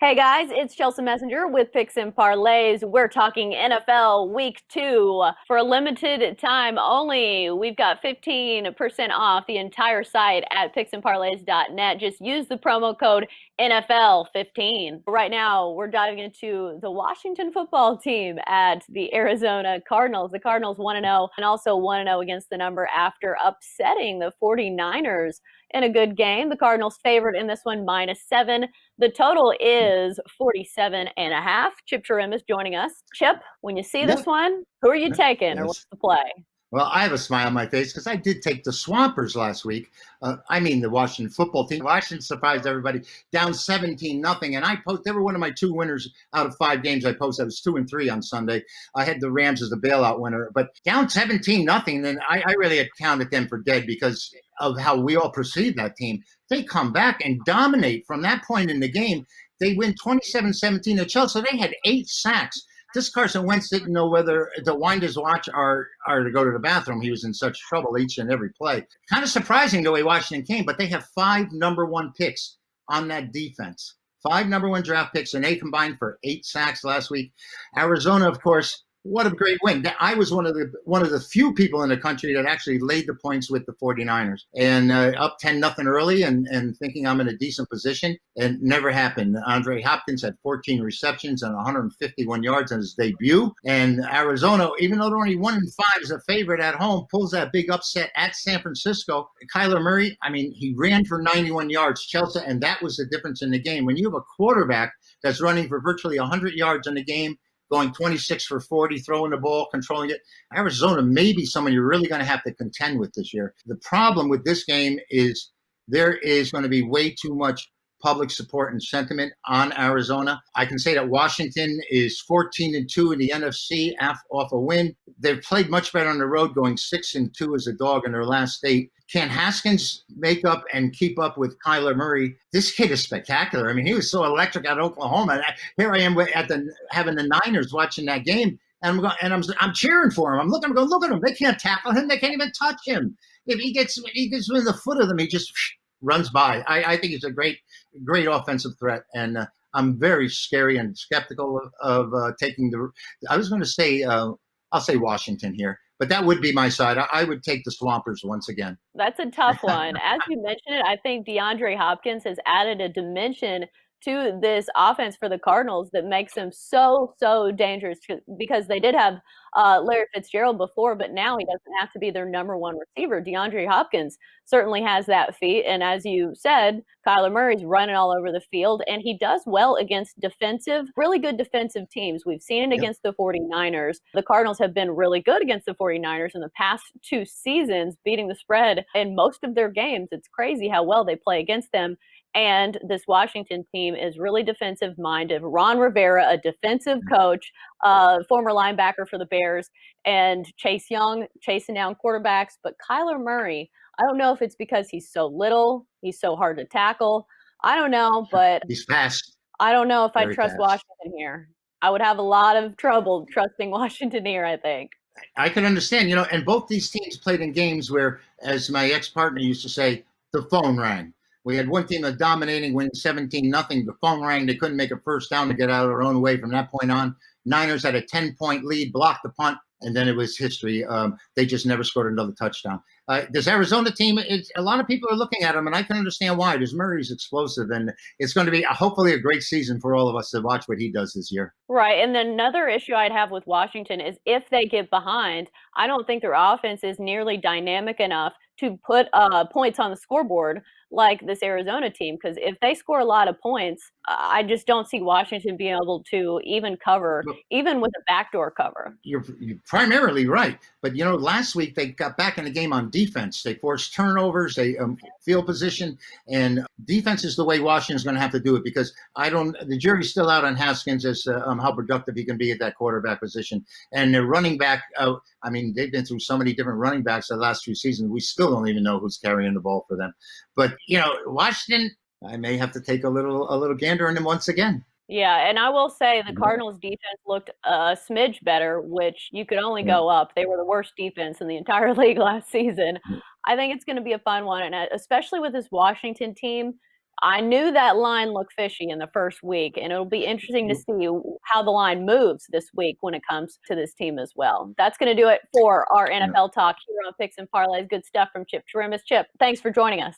Hey guys, it's Chelsa Messenger with Picks and Parlays. We're talking NFL Week 2 for a limited time only. We've got 15% off the entire site at picksandparlays.net. Just use the promo code NFL15. Right now, we're diving into the Washington football team at the Arizona Cardinals. The Cardinals 1-0 and also 1-0 against the number after upsetting the 49ers in a good game. The Cardinals favored in this one -7. The total is 47.5. Chip Chirimbes joining us. Chip, when you see this one, who are you taking or what's the play? Well, I have a smile on my face because I did take the Swampers last week. The Washington football team. Washington surprised everybody, down 17-0. And they were one of my two winners out of 5 games I posted. I was 2-3 on Sunday. I had the Rams as the bailout winner, but down 17-0. And I really had counted them for dead because of how we all perceive that team. They come back and dominate from that point in the game. They win 27-17 at Chelsa. They had 8 sacks. This Carson Wentz didn't know whether to wind his watch or to go to the bathroom. He was in such trouble each and every play. Kind of surprising the way Washington came, but they have 5 number 1 picks on that defense. 5 number 1 draft picks, and they combined for 8 sacks last week. Arizona, of course, what a great win. I was one of the few people in the country that actually laid the points with the 49ers and up 10-0 early and thinking I'm in a decent position, and never happened. Andre Hopkins had 14 receptions and 151 yards on his debut. And Arizona, even though they're only 1-5 as a favorite at home, pulls that big upset at San Francisco. Kyler Murray, he ran for 91 yards, Chelsea, and that was the difference in the game. When you have a quarterback that's running for virtually 100 yards in the game, going 26 for 40, throwing the ball, controlling it. Arizona may be someone you're really going to have to contend with this year. The problem with this game is there is going to be way too much public support and sentiment on Arizona. I can say that Washington is 14-2 in the NFC off a win. They've played much better on the road, going 6-2 as a dog in their last 8. Can Haskins make up and keep up with Kyler Murray? This kid is spectacular. He was so electric at Oklahoma. Here I am having the Niners watching that game, and I'm cheering for him. I'm looking, look at him. They can't tackle him. They can't even touch him. If he gets within the foot of them, he just runs by. I think he's a great offensive threat, and I'm very scary and skeptical of taking the. I was going to say I'll say Washington here, but that would be my side. I would take the Swampers once again. That's a tough one. As you mentioned it, I think DeAndre Hopkins has added a dimension to this offense for the Cardinals that makes them so dangerous, because they did have Larry Fitzgerald before, but now he doesn't have to be their number 1 receiver. DeAndre Hopkins certainly has that feat, and as you said, Kyler Murray's running all over the field, and he does well against really good defensive teams. We've seen it against the 49ers. The Cardinals have been really good against the 49ers in the past 2 seasons, beating the spread in most of their games. It's crazy how well they play against them. And this Washington team is really defensive-minded. Ron Rivera, a defensive coach, former linebacker for the Bears, and Chase Young chasing down quarterbacks. But Kyler Murray, I don't know if it's because he's so little, he's so hard to tackle. I don't know, but he's fast. I don't know if I trust Washington here. I would have a lot of trouble trusting Washington here, I think. I can understand, and both these teams played in games where, as my ex-partner used to say, the phone rang. We had one team that dominating, winning 17-0. The phone rang. They couldn't make a first down to get out of their own way from that point on. Niners had a 10-point lead, blocked the punt, and then it was history. They just never scored another touchdown. This Arizona team, a lot of people are looking at them, and I can understand why. Because Murray's explosive, and it's going to be hopefully a great season for all of us to watch what he does this year. Right, and then another issue I'd have with Washington is if they get behind, I don't think their offense is nearly dynamic enough to put points on the scoreboard like this Arizona team, because if they score a lot of points, I just don't see Washington being able to even cover, even with a backdoor cover. You're primarily right. But, last week they got back in the game on defense. They forced turnovers, they field position, and defense is the way Washington's going to have to do it, because the jury's still out on Haskins as how productive he can be at that quarterback position. And their running back, they've been through so many different running backs the last few seasons. We still don't even know who's carrying the ball for them. But, Washington, I may have to take a little gander on them once again. Yeah, and I will say the Cardinals' defense looked a smidge better, which you could only go up. They were the worst defense in the entire league last season. I think it's going to be a fun one, and especially with this Washington team, I knew that line looked fishy in the first week, and it'll be interesting to see how the line moves this week when it comes to this team as well. That's going to do it for our Yeah. NFL talk here on Picks and Parlays. Good stuff from Chip Chirimbes. Chip, thanks for joining us.